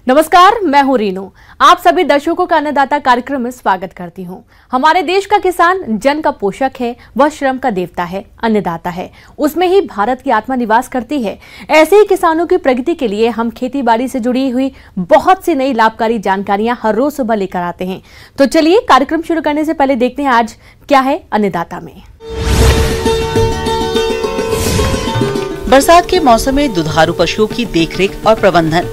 नमस्कार, मैं हूं रीनू। आप सभी दर्शकों का अन्नदाता कार्यक्रम में स्वागत करती हूं। हमारे देश का किसान जन का पोषक है, वह श्रम का देवता है, अन्नदाता है। उसमें ही भारत की आत्मा निवास करती है। ऐसे ही किसानों की प्रगति के लिए हम खेती बाड़ी से जुड़ी हुई बहुत सी नई लाभकारी जानकारियां हर रोज सुबह लेकर आते हैं। तो चलिए कार्यक्रम शुरू करने से पहले देखते हैं आज क्या है अन्नदाता में। बरसात के मौसम में दुधारू पशुओं की देखरेख और प्रबंधन।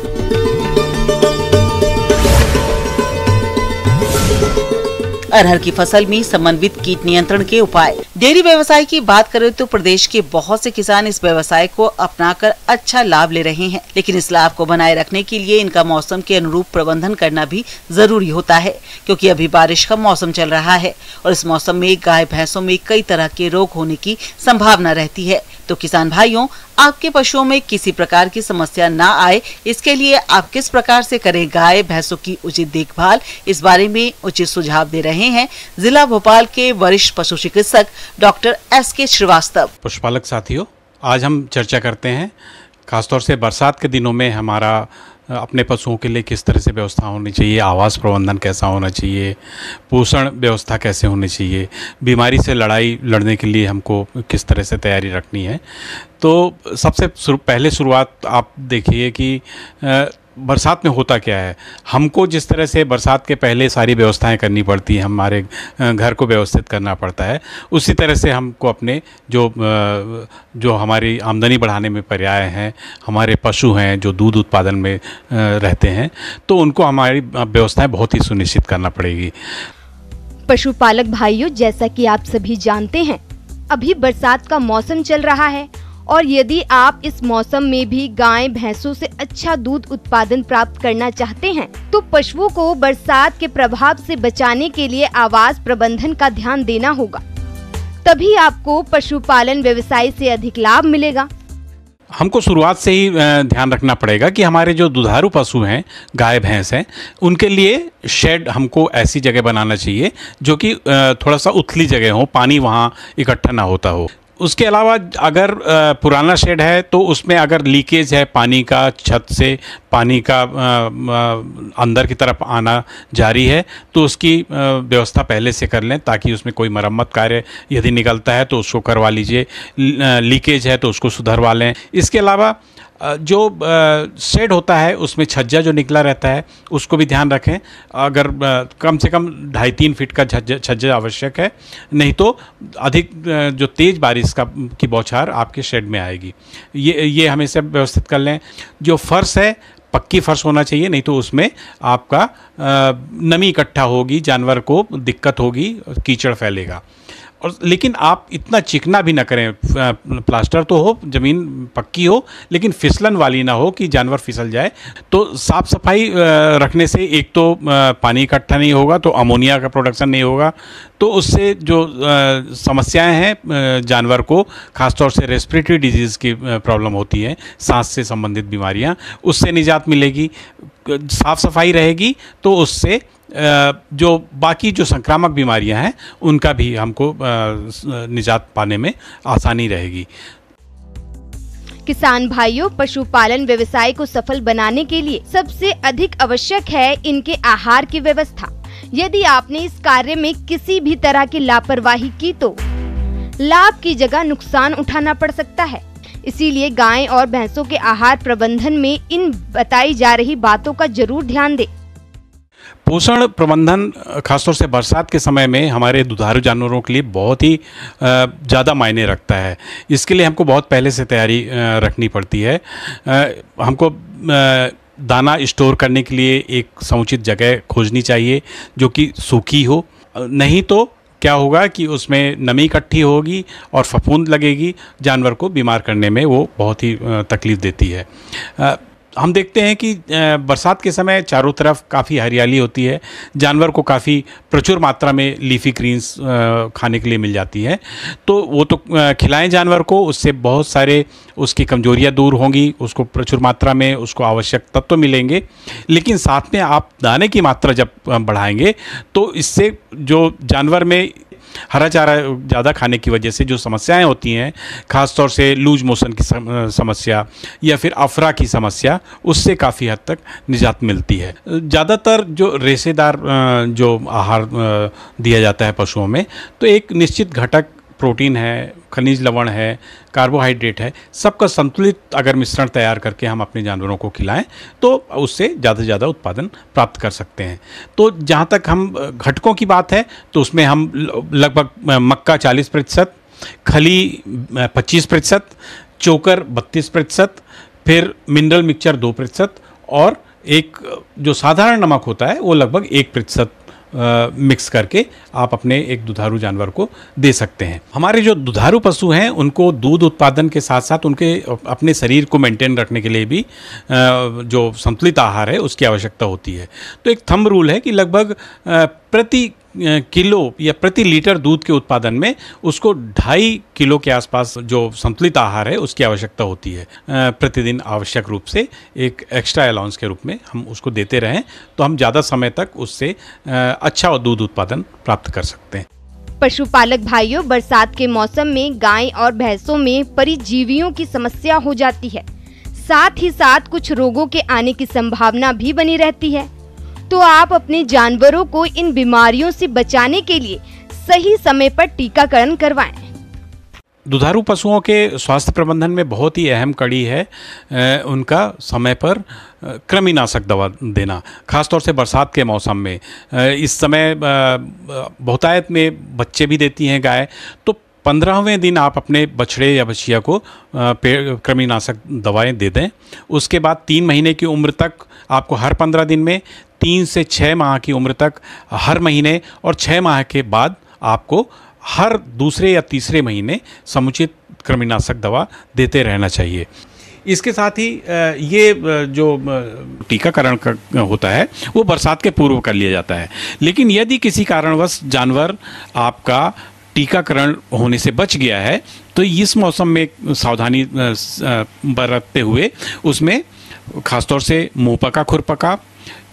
अरहर की फसल में समन्वित कीट नियंत्रण के उपाय। डेयरी व्यवसाय की बात करें तो प्रदेश के बहुत से किसान इस व्यवसाय को अपनाकर अच्छा लाभ ले रहे हैं, लेकिन इस लाभ को बनाए रखने के लिए इनका मौसम के अनुरूप प्रबंधन करना भी जरूरी होता है, क्योंकि अभी बारिश का मौसम चल रहा है और इस मौसम में गाय भैंसों में कई तरह के रोग होने की संभावना रहती है। तो किसान भाइयों, आपके पशुओं में किसी प्रकार की समस्या ना आए, इसके लिए आप किस प्रकार से करें गाय भैंसों की उचित देखभाल, इस बारे में उचित सुझाव दे रहे हैं जिला भोपाल के वरिष्ठ पशु चिकित्सक डॉक्टर एस.के. श्रीवास्तव। पशुपालक साथियों, आज हम चर्चा करते हैं खासतौर से बरसात के दिनों में हमारा अपने पशुओं के लिए किस तरह से व्यवस्था होनी चाहिए, आवास प्रबंधन कैसा होना चाहिए, पोषण व्यवस्था कैसे होनी चाहिए, बीमारी से लड़ने के लिए हमको किस तरह से तैयारी रखनी है। तो सबसे पहले शुरुआत आप देखिए कि बरसात में होता क्या है। हमको जिस तरह से बरसात के पहले सारी व्यवस्थाएं करनी पड़ती हैं, हमारे घर को व्यवस्थित करना पड़ता है, उसी तरह से हमको अपने जो हमारी आमदनी बढ़ाने में पर्याय हैं, हमारे पशु हैं जो दूध उत्पादन में रहते हैं, तो उनको हमारी व्यवस्थाएं बहुत ही सुनिश्चित करना पड़ेगी। पशुपालक भाइयों, जैसा कि आप सभी जानते हैं, अभी बरसात का मौसम चल रहा है और यदि आप इस मौसम में भी गाय भैंसों से अच्छा दूध उत्पादन प्राप्त करना चाहते हैं, तो पशुओं को बरसात के प्रभाव से बचाने के लिए आवास प्रबंधन का ध्यान देना होगा। तभी आपको पशुपालन व्यवसाय से अधिक लाभ मिलेगा। हमको शुरुआत से ही ध्यान रखना पड़ेगा कि हमारे जो दुधारू पशु हैं, गाय भैंस हैं, उनके लिए शेड हमको ऐसी जगह बनाना चाहिए जो कि थोड़ा सा उथली जगह हो, पानी वहाँ इकट्ठा ना होता हो। उसके अलावा अगर पुराना शेड है तो उसमें अगर लीकेज है पानी का, छत से पानी का अंदर की तरफ आना जारी है, तो उसकी व्यवस्था पहले से कर लें ताकि उसमें कोई मरम्मत कार्य यदि निकलता है तो उसको करवा लीजिए, लीकेज है तो उसको सुधरवा लें। इसके अलावा जो शेड होता है उसमें छज्जा जो निकला रहता है उसको भी ध्यान रखें। अगर कम से कम 2.5-3 फीट का छज्जा आवश्यक है, नहीं तो अधिक जो तेज़ बारिश की बौछार आपके शेड में आएगी। ये हमेशा व्यवस्थित कर लें। जो फर्श है पक्की फर्श होना चाहिए, नहीं तो उसमें आपका नमी इकट्ठा होगी, जानवर को दिक्कत होगी, कीचड़ फैलेगा। और लेकिन आप इतना चिकना भी ना करें, प्लास्टर तो हो, ज़मीन पक्की हो, लेकिन फिसलन वाली ना हो कि जानवर फिसल जाए। तो साफ़ सफाई रखने से एक तो पानी इकट्ठा नहीं होगा, तो अमोनिया का प्रोडक्शन नहीं होगा, तो उससे जो समस्याएं हैं जानवर को, खासतौर से रेस्पिरेटरी डिजीज़ की प्रॉब्लम होती है, सांस से संबंधित बीमारियां, उससे निजात मिलेगी। साफ़ सफाई रहेगी तो उससे जो बाकी जो संक्रामक बीमारियां हैं उनका भी हमको निजात पाने में आसानी रहेगी। किसान भाइयों, पशुपालन व्यवसाय को सफल बनाने के लिए सबसे अधिक आवश्यक है इनके आहार की व्यवस्था। यदि आपने इस कार्य में किसी भी तरह की लापरवाही की तो लाभ की जगह नुकसान उठाना पड़ सकता है। इसीलिए गाय और भैंसों के आहार प्रबंधन में इन बताई जा रही बातों का जरूर ध्यान दें। पोषण प्रबंधन खासतौर से बरसात के समय में हमारे दुधारू जानवरों के लिए बहुत ही ज़्यादा मायने रखता है। इसके लिए हमको बहुत पहले से तैयारी रखनी पड़ती है। हमको दाना स्टोर करने के लिए एक समुचित जगह खोजनी चाहिए जो कि सूखी हो, नहीं तो क्या होगा कि उसमें नमी इकट्ठी होगी और फफूंद लगेगी, जानवर को बीमार करने में वो बहुत ही तकलीफ़ देती है। हम देखते हैं कि बरसात के समय चारों तरफ काफ़ी हरियाली होती है, जानवर को काफ़ी प्रचुर मात्रा में लीफी ग्रीन्स खाने के लिए मिल जाती है, तो वो तो खिलाएं जानवर को, उससे बहुत सारे उसकी कमजोरियां दूर होंगी, उसको प्रचुर मात्रा में उसको आवश्यक तत्व मिलेंगे। लेकिन साथ में आप दाने की मात्रा जब बढ़ाएंगे तो इससे जो जानवर में हरा चारा ज़्यादा खाने की वजह से जो समस्याएं होती हैं, ख़ासतौर से लूज मोशन की समस्या या फिर अफरा की समस्या, उससे काफ़ी हद तक निजात मिलती है। ज़्यादातर जो रेशेदार जो आहार दिया जाता है पशुओं में, तो एक निश्चित घटक प्रोटीन है, खनिज लवण है, कार्बोहाइड्रेट है, सबका संतुलित अगर मिश्रण तैयार करके हम अपने जानवरों को खिलाएं तो उससे ज़्यादा से ज़्यादा उत्पादन प्राप्त कर सकते हैं। तो जहाँ तक हम घटकों की बात है तो उसमें हम लगभग मक्का 40%, खली 25%, चोकर 32%, फिर मिनरल मिक्सचर 2% और एक जो साधारण नमक होता है वो लगभग 1% मिक्स करके आप अपने एक दुधारू जानवर को दे सकते हैं। हमारे जो दुधारू पशु हैं उनको दूध उत्पादन के साथ साथ उनके अपने शरीर को मेंटेन रखने के लिए भी जो संतुलित आहार है उसकी आवश्यकता होती है। तो एक थंब रूल है कि लगभग प्रति किलो या प्रति लीटर दूध के उत्पादन में उसको 2.5 किलो के आसपास जो संतुलित आहार है उसकी आवश्यकता होती है। प्रतिदिन आवश्यक रूप से एक एक्स्ट्रा अलाउंस के रूप में हम उसको देते रहें तो हम ज़्यादा समय तक उससे अच्छा दूध उत्पादन प्राप्त कर सकते हैं। पशुपालक भाइयों, बरसात के मौसम में गाय और भैंसों में परजीवियों की समस्या हो जाती है, साथ ही साथ कुछ रोगों के आने की संभावना भी बनी रहती है। तो आप अपने जानवरों को इन बीमारियों से बचाने के लिए सही समय पर टीकाकरण करवाएं। दुधारू पशुओं के स्वास्थ्य प्रबंधन में बहुत ही अहम कड़ी है उनका समय पर कृमिनाशक दवा देना, खासतौर से बरसात के मौसम में। इस समय बहुतायत में बच्चे भी देती हैं गाय, तो 15वें दिन आप अपने बछड़े या बछिया को कृमिनाशक दवाएं दे दें। उसके बाद 3 महीने की उम्र तक आपको हर 15 दिन में, 3 से 6 माह की उम्र तक हर महीने और 6 माह के बाद आपको हर दूसरे या तीसरे महीने समुचित कृमिनाशक दवा देते रहना चाहिए। इसके साथ ही ये जो टीकाकरण होता है वो बरसात के पूर्व कर लिया जाता है। लेकिन यदि किसी कारणवश जानवर आपका टीकाकरण होने से बच गया है तो इस मौसम में सावधानी बरतते हुए उसमें खासतौर से मुंहपका खुरपका,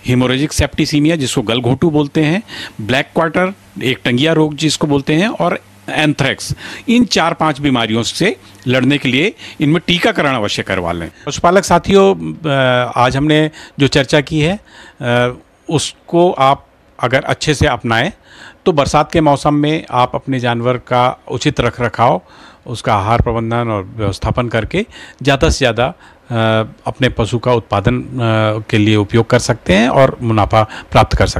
हेमोरेजिक सेप्टिसीमिया जिसको गलघोटू बोलते हैं, ब्लैक क्वार्टर, एक टंगिया रोग जिसको बोलते हैं, और एंथ्रेक्स, इन 4-5 बीमारियों से लड़ने के लिए इनमें टीकाकरण अवश्य करवा लें। पशुपालक साथियों, आज हमने जो चर्चा की है उसको आप अगर अच्छे से अपनाएं तो बरसात के मौसम में आप अपने जानवर का उचित रख रखाव, उसका आहार प्रबंधन और व्यवस्थापन करके ज़्यादा से ज़्यादा अपने पशु का उत्पादन के लिए उपयोग कर सकते हैं और मुनाफा प्राप्त कर सकते हैं।